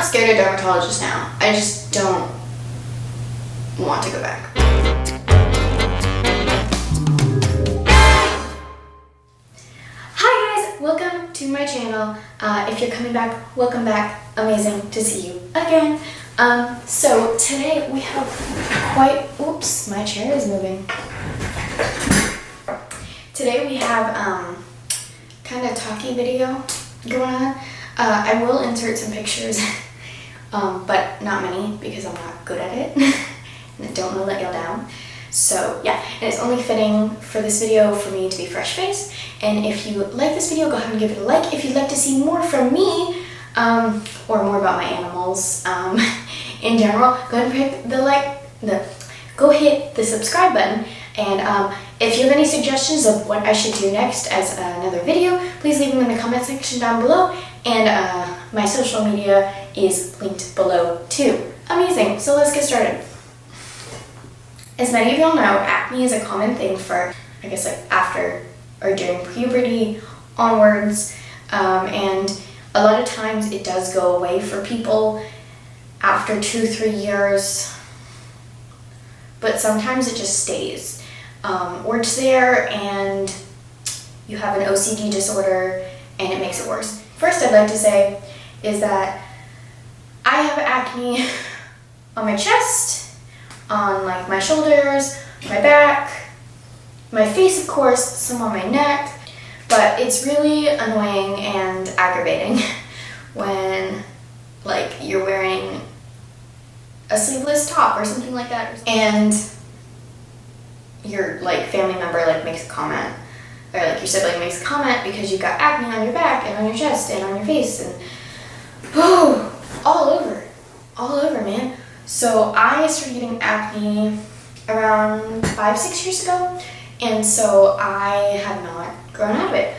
not scared of dermatologists now. I just don't want to go back. Hi guys, welcome to my channel. If you're coming back, welcome back. Amazing to see you again. So today we have oops, my chair is moving. Today we have kind of talky video going on. I will insert some pictures, but not many because I'm not good at it and I don't want to let y'all down. So yeah, and it's only fitting for this video for me to be fresh faced. And if you like this video, go ahead and give it a like. If you'd like to see more from me, or more about my animals in general, go ahead and go hit the subscribe button. And if you have any suggestions of what I should do next as another video, please leave them in the comment section down below. And my social media is linked below too. Amazing, so let's get started. As many of y'all know, acne is a common thing for, I guess, like after or during puberty onwards, and a lot of times it does go away for people after 2-3 years, but sometimes it just stays. Or it's there and you have an OCD disorder and it makes it worse. First, I'd like to say is that I have acne on my chest, on like my shoulders, my back, my face of course, some on my neck, but it's really annoying and aggravating when like you're wearing a sleeveless top or something like that and your like family member like makes a comment, or like your sibling makes a comment because you've got acne on your back and on your chest and on your face and all over man. So I started getting acne around 5-6 years ago, and so I have not grown out of it.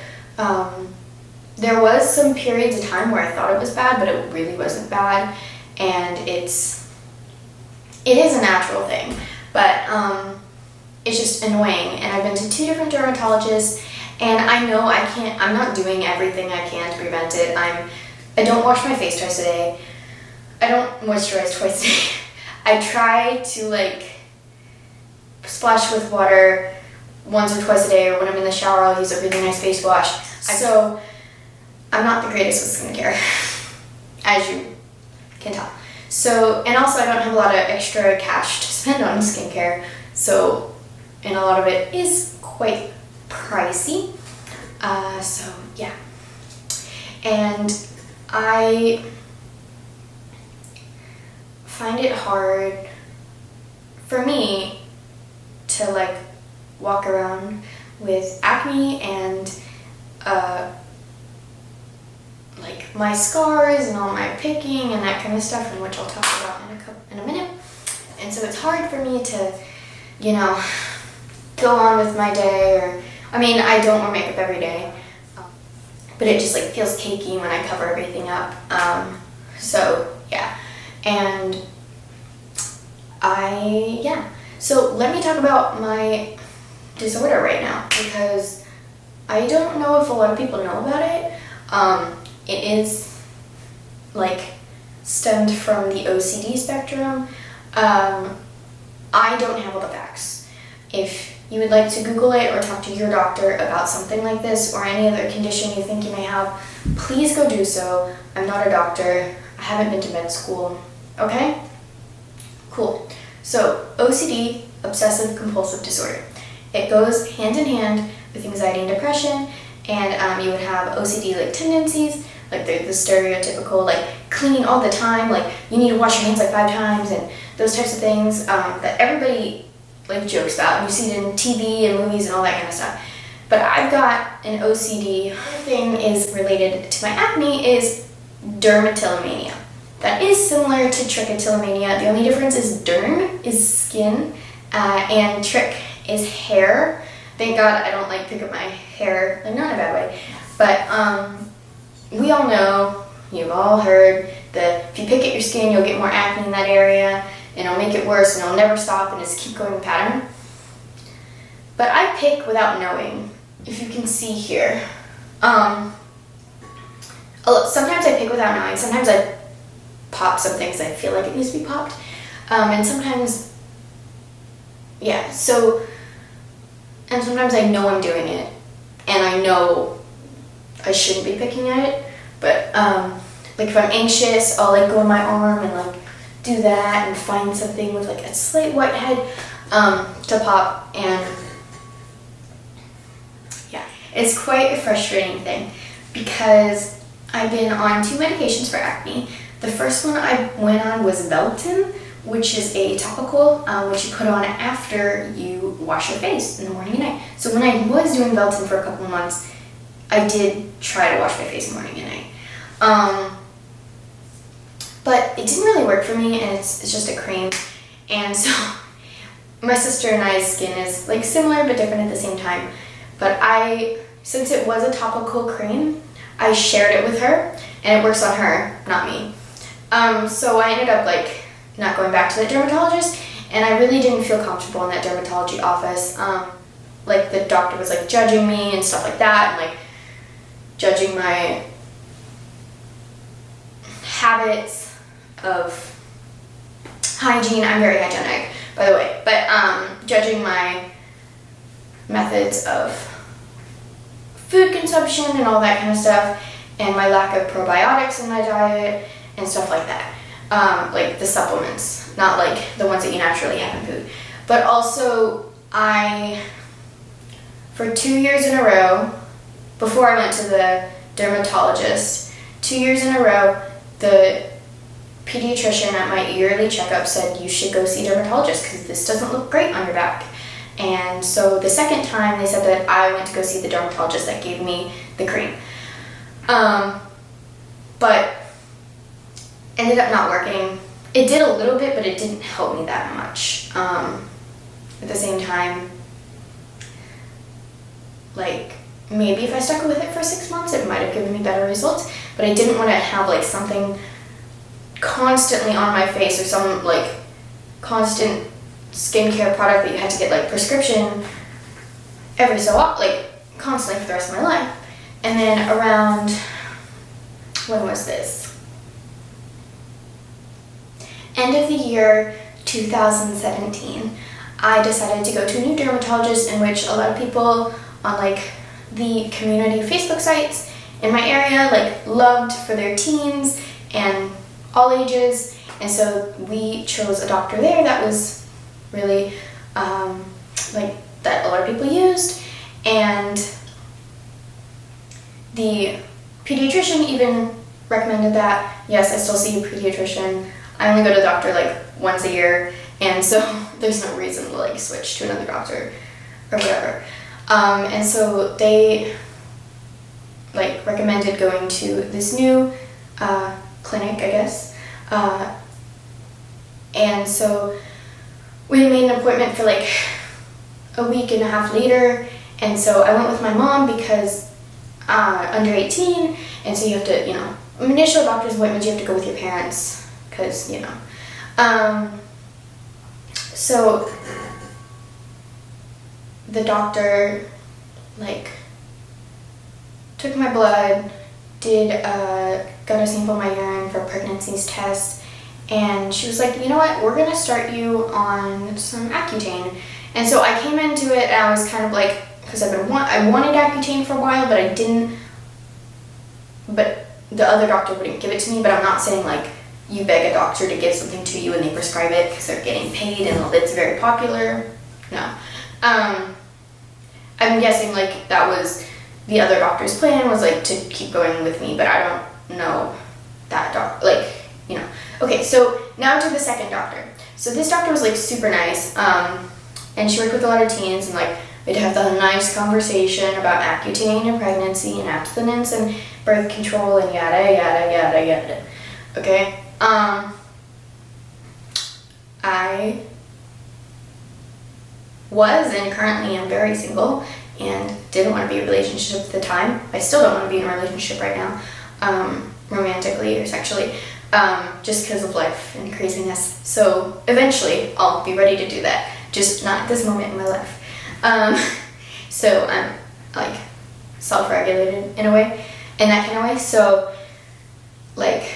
There was some periods of time where I thought it was bad, but it really wasn't bad, and it is a natural thing, but it's just annoying. And I've been to 2 different dermatologists, and I know I'm not doing everything I can to prevent it. I don't wash my face twice a day. I don't moisturize twice a day. I try to like splash with water once or twice a day, or when I'm in the shower I'll use a really nice face wash. So I'm not the greatest with skincare, as you can tell. So, and also I don't have a lot of extra cash to spend on skincare, so, and a lot of it is quite pricey. So yeah, and I find it hard for me to like walk around with acne and like my scars and all my picking and that kind of stuff, and which I'll talk about in a minute. And so it's hard for me to, you know, go on with my day, or I mean, I don't wear makeup every day, but it just like feels cakey when I cover everything up. So yeah, and so let me talk about my disorder right now, because I don't know if a lot of people know about it. It is like stemmed from the OCD spectrum. I don't have all the facts. If you would like to Google it or talk to your doctor about something like this or any other condition you think you may have, please go do so. I'm not a doctor. I haven't been to med school. Okay? Cool. So OCD, obsessive compulsive disorder. It goes hand in hand with anxiety and depression, and you would have OCD-like tendencies, like the stereotypical, like cleaning all the time, like you need to wash your hands like 5 times, and those types of things that everybody like jokes about, and you see it in TV and movies and all that kind of stuff. But I've got an OCD. Another thing is related to my acne is dermatillomania. That is similar to trichotillomania. The only difference is derm is skin, and trick is hair. Thank God I don't like pick up my hair, like not in a bad way, but we all know, you've all heard that if you pick at your skin, you'll get more acne in that area, and it'll make it worse, and it'll never stop, and it's a keep going pattern. But I pick without knowing, if you can see here. Sometimes I pick without knowing, sometimes I pop some things I feel like it needs to be popped. And sometimes, yeah, so, and sometimes I know I'm doing it, and I know I shouldn't be picking at it, but, like if I'm anxious, I'll like go in my arm and like do that and find something with like a slight whitehead to pop, and yeah, it's quite a frustrating thing because I've been on 2 medications for acne. The first one I went on was Velton, which is a topical which you put on after you wash your face in the morning and night. So when I was doing Velton for a couple of months, I did try to wash my face morning and night. But it didn't really work for me, and it's just a cream. And so my sister and I's skin is like similar but different at the same time. But since it was a topical cream, I shared it with her, and it works on her, not me. So I ended up like not going back to the dermatologist, and I really didn't feel comfortable in that dermatology office. Like the doctor was like judging me and stuff like that, and like judging my habits of hygiene. I'm very hygienic, by the way, but judging my methods of food consumption and all that kind of stuff, and my lack of probiotics in my diet and stuff like that. Like the supplements, not like the ones that you naturally have in food. But also, for 2 years in a row, before I went to the dermatologist, 2 years in a row, the pediatrician at my yearly checkup said you should go see a dermatologist because this doesn't look great on your back. And so the second time they said that I went to go see the dermatologist that gave me the cream. But ended up not working. It did a little bit, but it didn't help me that much. At the same time, like maybe if I stuck with it for 6 months, it might have given me better results, but I didn't want to have like something constantly on my face or some like constant skincare product that you had to get like prescription every so often, like constantly for the rest of my life. And then around, when was this? End of the year 2017, I decided to go to a new dermatologist, in which a lot of people on like the community Facebook sites in my area like loved for their teens and all ages. And so we chose a doctor there that was really like that a lot of people used, and the pediatrician even recommended that. Yes, I still see a pediatrician. I only go to the doctor like once a year, and so there's no reason to like switch to another doctor or whatever. And so they like recommended going to this new clinic, I guess. And so we made an appointment for like a week and a half later, and so I went with my mom because under 18, and so you have to, initial doctor's appointments, you have to go with your parents because, so the doctor like took my blood, got a sample of my urine for pregnancy's test, and she was like, you know what, we're gonna start you on some Accutane. And so I came into it and I was kind of like, because I wanted Accutane for a while, but I didn't, but the other doctor wouldn't give it to me. But I'm not saying like you beg a doctor to give something to you and they prescribe it because they're getting paid and it's very popular. No. I'm guessing like that was the other doctor's plan, was like to keep going with me, but I don't know that doctor, Okay, so now to the second doctor. So this doctor was like super nice, and she worked with a lot of teens, and like we'd have the nice conversation about Accutane and pregnancy and abstinence and birth control and yada yada yada yada. Okay, I was and currently am very single and didn't want to be in a relationship at the time. I still don't want to be in a relationship right now, romantically or sexually, just because of life and craziness. So eventually I'll be ready to do that, just not at this moment in my life. So I'm like self-regulated in a way, in that kind of way. So like,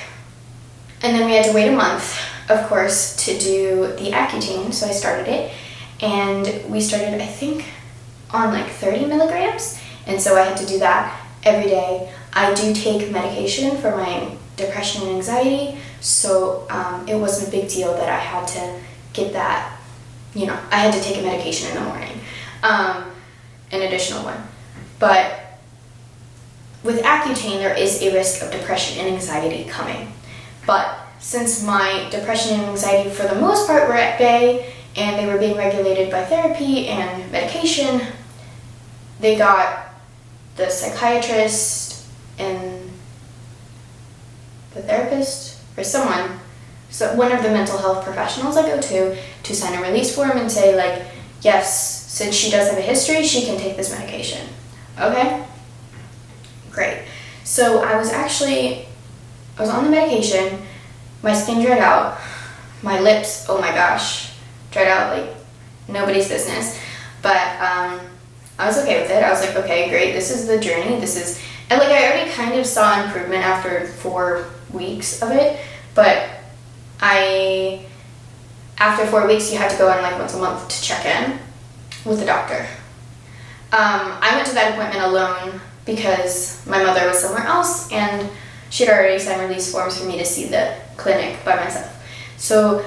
And then we had to wait a month, of course, to do the Accutane, so I started it. And we started, I think, on like 30 milligrams. And so I had to do that every day. I do take medication for my depression and anxiety, so it wasn't a big deal that I had to get that, I had to take a medication in the morning, an additional one. But with Accutane, there is a risk of depression and anxiety coming. But since my depression and anxiety for the most part were at bay and they were being regulated by therapy and medication, they got the psychiatrist and the therapist or someone, so one of the mental health professionals I go to sign a release form and say like, yes, since she does have a history, she can take this medication. Okay? Great. So I was on the medication, my skin dried out, my lips, oh my gosh, dried out like nobody's business, but I was okay with it. I was like, okay, great, this is the journey, and like I already kind of saw improvement after 4 weeks of it, but after 4 weeks you had to go in like once a month to check in with the doctor. I went to that appointment alone because my mother was somewhere else and she'd already signed release forms for me to see the clinic by myself. So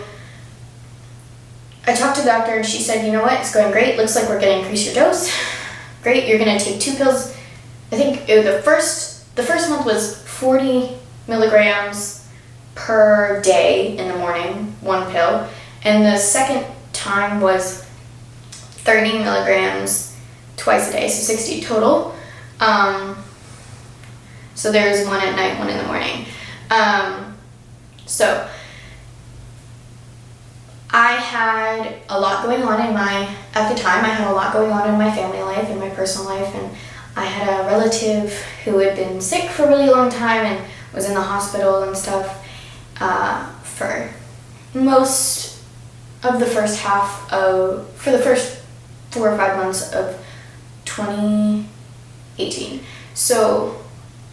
I talked to the doctor and she said, you know what, it's going great, looks like we're going to increase your dose. Great, you're going to take 2 pills. I think the first month was 40 milligrams per day in the morning, 1 pill. And the second time was 30 milligrams twice a day, so 60 total. So there's 1 at night, 1 in the morning. So I had a lot going on at the time, I had a lot going on in my family life and my personal life, and I had a relative who had been sick for a really long time and was in the hospital and stuff for most of the first for the first 4 or 5 months of 2018. So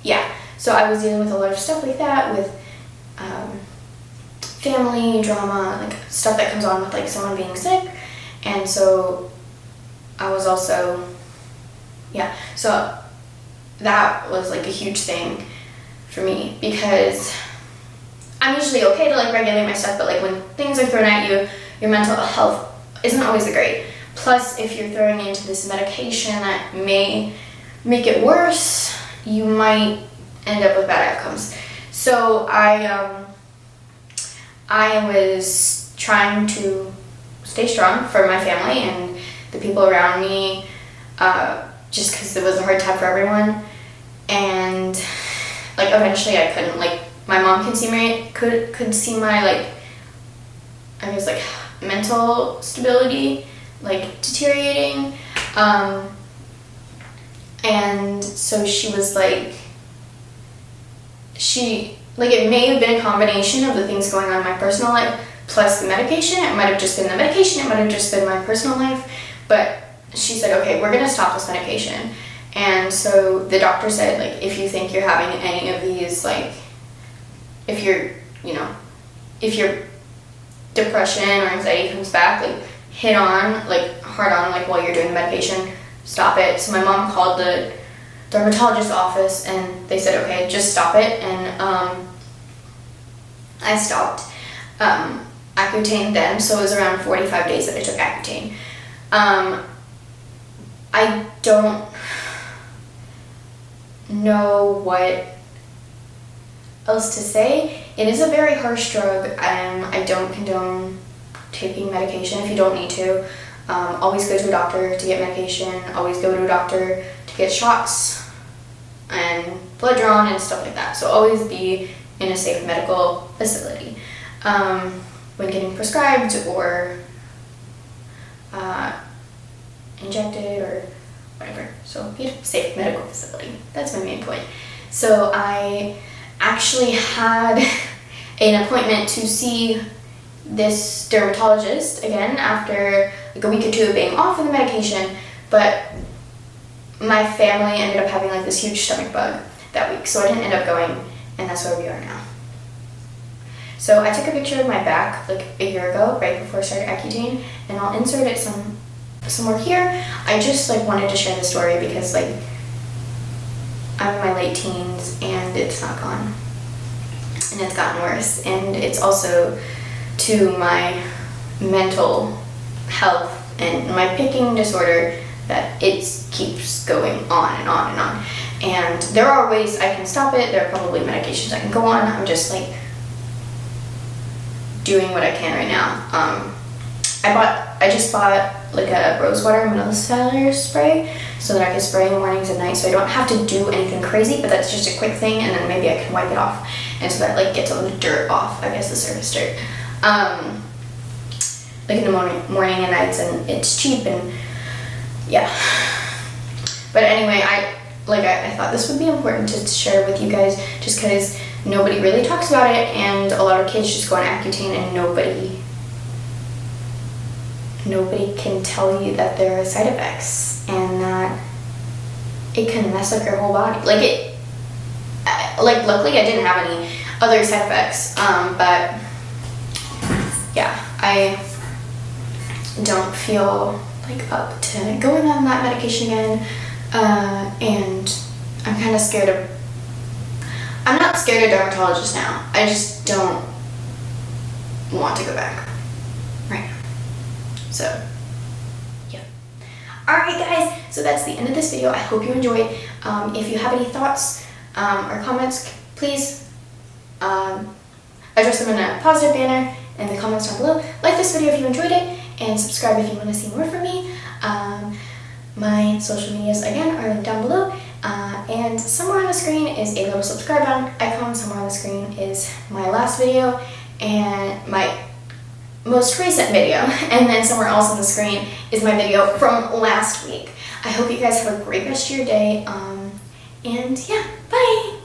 yeah, so I was dealing with a lot of stuff like that, with family drama, like stuff that comes on with like someone being sick, and so I was also, so that was like a huge thing for me because I'm usually okay to like regulate my stuff, but like when things are thrown at you, your mental health isn't always the great. Plus, if you're throwing into this medication that may make it worse, you might end up with bad outcomes. So I was trying to stay strong for my family and the people around me, just because it was a hard time for everyone. And like eventually I couldn't, like my mom could see my like, I guess like mental stability like deteriorating, and so she was like, it may have been a combination of the things going on in my personal life plus the medication. It might have just been the medication, it might have just been my personal life, but she said, okay, we're gonna stop this medication. And so the doctor said, like, if you think you're having any of these, like, if your depression or anxiety comes back, like, hard on, like, while you're doing the medication, stop it. So my mom called the dermatologist's office and they said, okay, just stop it. And I stopped Accutane then, so it was around 45 days that I took Accutane. I don't know what else to say. It is a very harsh drug. I don't condone taking medication if you don't need to. Always go to a doctor to get medication. Always go to a doctor to get shots and blood drawn and stuff like that. So always be in a safe medical facility when getting prescribed or injected or whatever. So be a safe medical facility. That's my main point. So I actually had an appointment to see this dermatologist again after like a week or 2 of being off of the medication, but my family ended up having like this huge stomach bug that week, so I didn't end up going, and that's where we are now. So I took a picture of my back like a year ago, right before I started Accutane, and I'll insert it somewhere here. I just like wanted to share the story because like I'm in my late teens and it's not gone, and it's gotten worse, and it's also to my mental health and my picking disorder that it keeps going on and on and on. And there are ways I can stop it. There are probably medications I can go on. I'm just like doing what I can right now. I just bought like a rosewater micellar spray so that I can spray in the mornings and nights, so I don't have to do anything crazy, but that's just a quick thing, and then maybe I can wipe it off, and so that like gets all the dirt off, I guess the surface dirt, like in the morning and nights, and it's cheap, and yeah. But anyway, I thought this would be important to share with you guys, just because nobody really talks about it, and a lot of kids just go on Accutane, and nobody can tell you that there are side effects and that it can mess up your whole body. Luckily I didn't have any other side effects, but yeah, I don't feel like up to going on that medication again, and I'm kind of scared of, I'm not scared of dermatologists now, I just don't want to go back right now. So, yeah. Alright guys, so that's the end of this video. I hope you enjoyed. If you have any thoughts or comments, please address them in a positive manner in the comments down below. Like this video if you enjoyed it, and subscribe if you want to see more from me. My social medias, again, are linked down below. And somewhere on the screen is a little subscribe icon. Somewhere on the screen is my last video and my most recent video, and then somewhere else on the screen is my video from last week. I hope you guys have a great rest of your day, and yeah, bye!